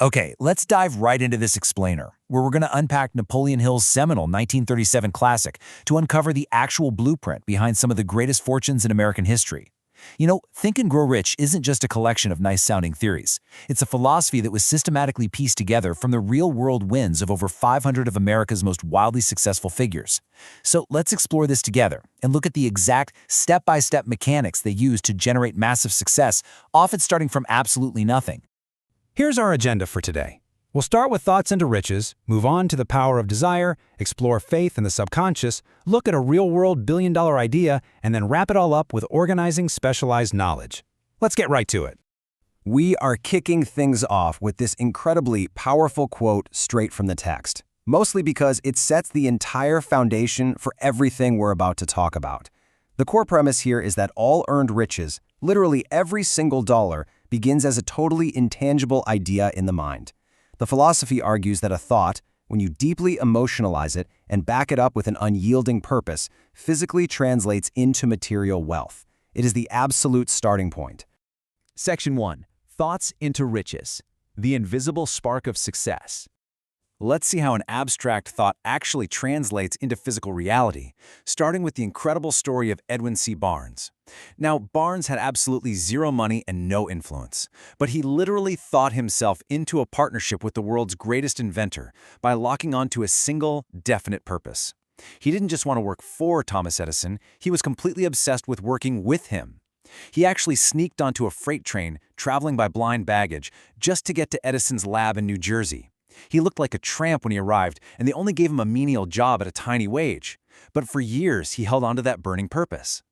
Okay, let's dive right into this explainer, where we're going to unpack Napoleon Hill's seminal 1937 classic to uncover the actual blueprint behind some of the greatest fortunes in American history. You know, Think and Grow Rich isn't just a collection of nice-sounding theories. It's a philosophy that was systematically pieced together from the real-world wins of over 500 of America's most wildly successful figures. So let's explore this together and look at the exact step-by-step mechanics they use to generate massive success, often starting from absolutely nothing. Here's our agenda for today. We'll start with thoughts into riches, move on to the power of desire, explore faith and the subconscious, look at a real-world billion-dollar idea, and then wrap it all up with organizing specialized knowledge. Let's get right to it. We are kicking things off with this incredibly powerful quote straight from the text, mostly because it sets the entire foundation for everything we're about to talk about. The core premise here is that all earned riches, literally every single dollar, begins as a totally intangible idea in the mind. The philosophy argues that a thought, when you deeply emotionalize it and back it up with an unyielding purpose, physically translates into material wealth. It is the absolute starting point. Section 1. Thoughts into riches. The invisible spark of success. Let's see how an abstract thought actually translates into physical reality, starting with the incredible story of Edwin C. Barnes. Now, Barnes had absolutely zero money and no influence, but he literally thought himself into a partnership with the world's greatest inventor by locking onto a single, definite purpose. He didn't just want to work for Thomas Edison, he was completely obsessed with working with him. He actually sneaked onto a freight train, traveling by blind baggage, just to get to Edison's lab in New Jersey. He looked like a tramp when he arrived, and they only gave him a menial job at a tiny wage. But for years, he held on to that burning purpose.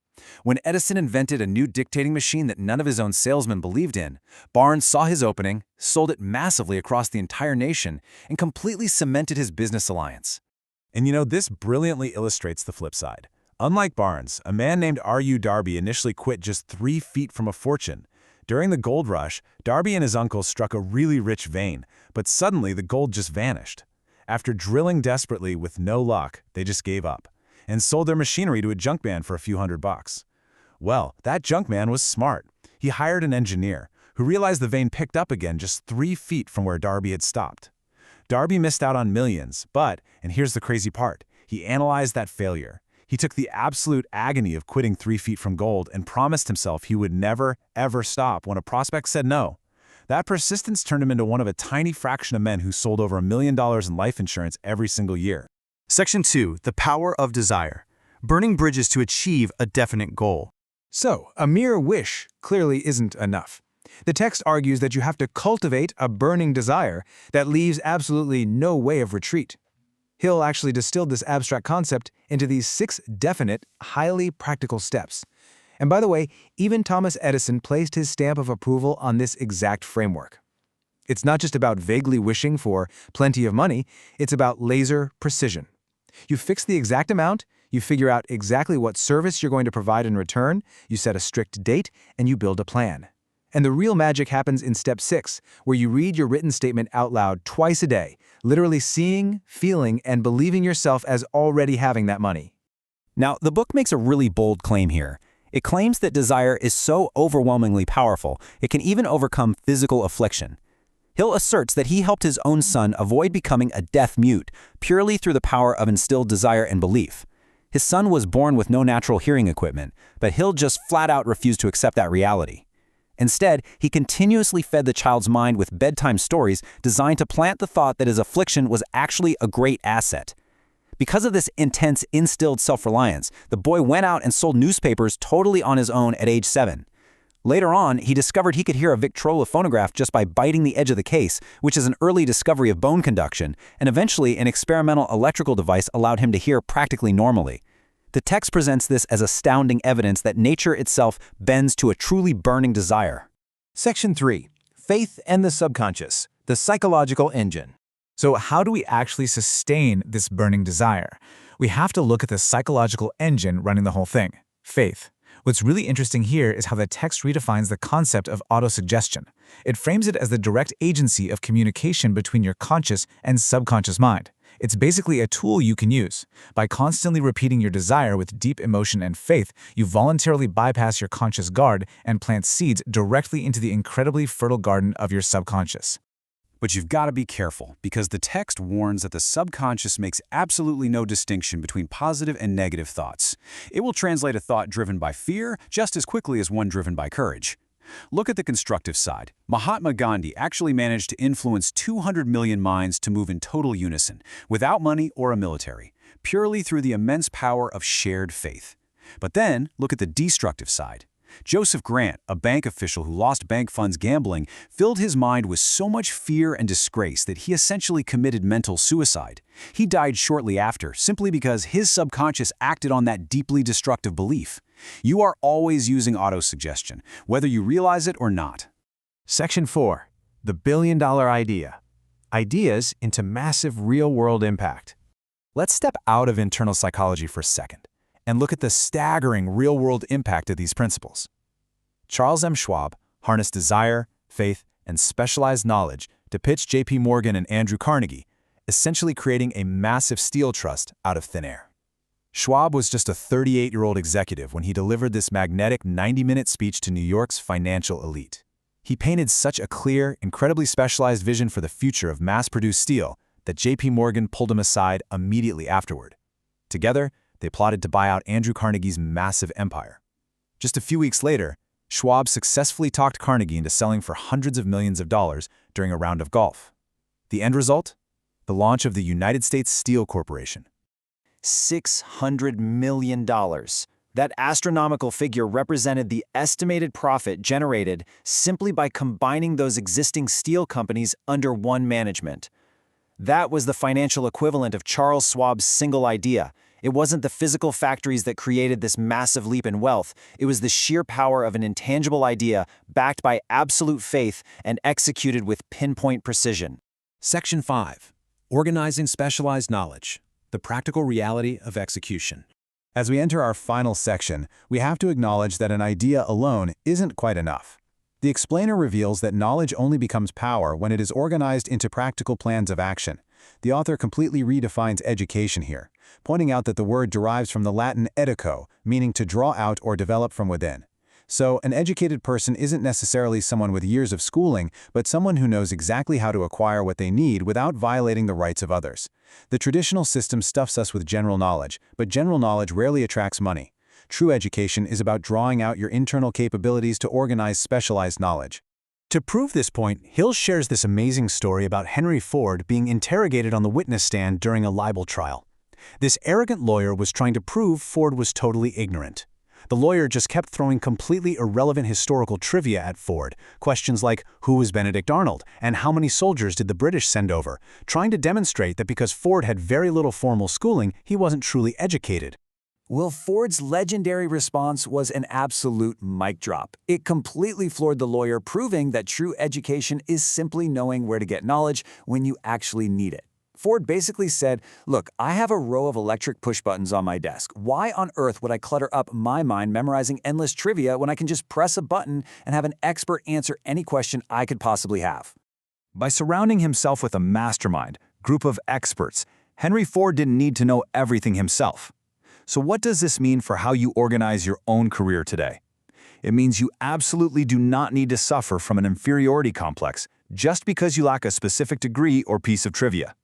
When Edison invented a new dictating machine that none of his own salesmen believed in, Barnes saw his opening, sold it massively across the entire nation, and completely cemented his business alliance. And you know, this brilliantly illustrates the flip side. Unlike Barnes, a man named R.U. Darby initially quit just 3 feet from a fortune. During the gold rush, Darby and his uncle struck a really rich vein, but suddenly the gold just vanished. After drilling desperately with no luck, they just gave up and sold their machinery to a junkman for a few $100. Well, that junkman was smart. He hired an engineer who realized the vein picked up again just 3 feet from where Darby had stopped. Darby missed out on millions, but, and here's the crazy part, he analyzed that failure. He took the absolute agony of quitting 3 feet from gold and promised himself he would never, ever stop when a prospect said no. That persistence turned him into one of a tiny fraction of men who sold over $1 million in life insurance every single year. Section 2. The power of desire. Burning bridges to achieve a definite goal. So, a mere wish clearly isn't enough. The text argues that you have to cultivate a burning desire that leaves absolutely no way of retreat. Hill actually distilled this abstract concept into these 6 definite, highly practical steps. And by the way, even Thomas Edison placed his stamp of approval on this exact framework. It's not just about vaguely wishing for plenty of money, it's about laser precision. You fix the exact amount, you figure out exactly what service you're going to provide in return, you set a strict date, and you build a plan. And the real magic happens in step 6, where you read your written statement out loud twice a day, literally seeing, feeling, and believing yourself as already having that money. Now, the book makes a really bold claim here. It claims that desire is so overwhelmingly powerful, it can even overcome physical affliction. Hill asserts that he helped his own son avoid becoming a deaf mute purely through the power of instilled desire and belief. His son was born with no natural hearing equipment, but Hill just flat out refused to accept that reality. Instead, he continuously fed the child's mind with bedtime stories designed to plant the thought that his affliction was actually a great asset. Because of this intense instilled self-reliance, the boy went out and sold newspapers totally on his own at age 7. Later on, he discovered he could hear a Victrola phonograph just by biting the edge of the case, which is an early discovery of bone conduction, and eventually an experimental electrical device allowed him to hear practically normally. The text presents this as astounding evidence that nature itself bends to a truly burning desire. Section 3. Faith and the subconscious, the psychological engine. So how do we actually sustain this burning desire? We have to look at the psychological engine running the whole thing, faith. What's really interesting here is how the text redefines the concept of autosuggestion. It frames it as the direct agency of communication between your conscious and subconscious mind. It's basically a tool you can use. By constantly repeating your desire with deep emotion and faith, you voluntarily bypass your conscious guard and plant seeds directly into the incredibly fertile garden of your subconscious. But you've got to be careful, because the text warns that the subconscious makes absolutely no distinction between positive and negative thoughts. It will translate a thought driven by fear just as quickly as one driven by courage. Look at the constructive side. Mahatma Gandhi actually managed to influence 200 million minds to move in total unison, without money or a military, purely through the immense power of shared faith. But then, look at the destructive side. Joseph Grant, a bank official who lost bank funds gambling, filled his mind with so much fear and disgrace that he essentially committed mental suicide. He died shortly after, simply because his subconscious acted on that deeply destructive belief. You are always using autosuggestion, whether you realize it or not. Section 4. The billion-dollar idea. Ideas into massive real-world impact. Let's step out of internal psychology for a second and look at the staggering real-world impact of these principles. Charles M. Schwab harnessed desire, faith, and specialized knowledge to pitch J.P. Morgan and Andrew Carnegie, essentially creating a massive steel trust out of thin air. Schwab was just a 38-year-old executive when he delivered this magnetic 90-minute speech to New York's financial elite. He painted such a clear, incredibly specialized vision for the future of mass-produced steel that J.P. Morgan pulled him aside immediately afterward. Together, they plotted to buy out Andrew Carnegie's massive empire. Just a few weeks later, Schwab successfully talked Carnegie into selling for hundreds of millions of dollars during a round of golf. The end result? The launch of the United States Steel Corporation. $600 million. That astronomical figure represented the estimated profit generated simply by combining those existing steel companies under one management. That was the financial equivalent of Charles Schwab's single idea. It wasn't the physical factories that created this massive leap in wealth. It was the sheer power of an intangible idea backed by absolute faith and executed with pinpoint precision. Section 5. Organizing specialized knowledge. The practical reality of execution. As we enter our final section, we have to acknowledge that an idea alone isn't quite enough. The explainer reveals that knowledge only becomes power when it is organized into practical plans of action. The author completely redefines education here, pointing out that the word derives from the Latin edico, meaning to draw out or develop from within. So, an educated person isn't necessarily someone with years of schooling, but someone who knows exactly how to acquire what they need without violating the rights of others. The traditional system stuffs us with general knowledge, but general knowledge rarely attracts money. True education is about drawing out your internal capabilities to organize specialized knowledge. To prove this point, Hill shares this amazing story about Henry Ford being interrogated on the witness stand during a libel trial. This arrogant lawyer was trying to prove Ford was totally ignorant. The lawyer just kept throwing completely irrelevant historical trivia at Ford, questions like who was Benedict Arnold and how many soldiers did the British send over, trying to demonstrate that because Ford had very little formal schooling, he wasn't truly educated. Well, Ford's legendary response was an absolute mic drop. It completely floored the lawyer, proving that true education is simply knowing where to get knowledge when you actually need it. Ford basically said, look, I have a row of electric push buttons on my desk. Why on earth would I clutter up my mind memorizing endless trivia when I can just press a button and have an expert answer any question I could possibly have? By surrounding himself with a mastermind, group of experts, Henry Ford didn't need to know everything himself. So what does this mean for how you organize your own career today? It means you absolutely do not need to suffer from an inferiority complex just because you lack a specific degree or piece of trivia.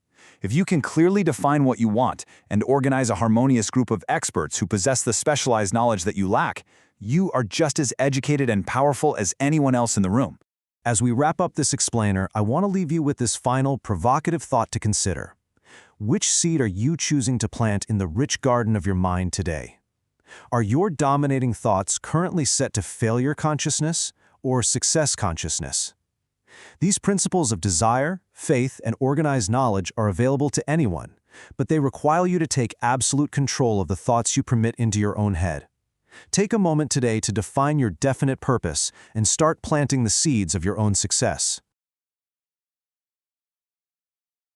If you can clearly define what you want and organize a harmonious group of experts who possess the specialized knowledge that you lack, you are just as educated and powerful as anyone else in the room. As we wrap up this explainer, I want to leave you with this final provocative thought to consider. Which seed are you choosing to plant in the rich garden of your mind today? Are your dominating thoughts currently set to failure consciousness or success consciousness? These principles of desire, faith, and organized knowledge are available to anyone, but they require you to take absolute control of the thoughts you permit into your own head. Take a moment today to define your definite purpose and start planting the seeds of your own success.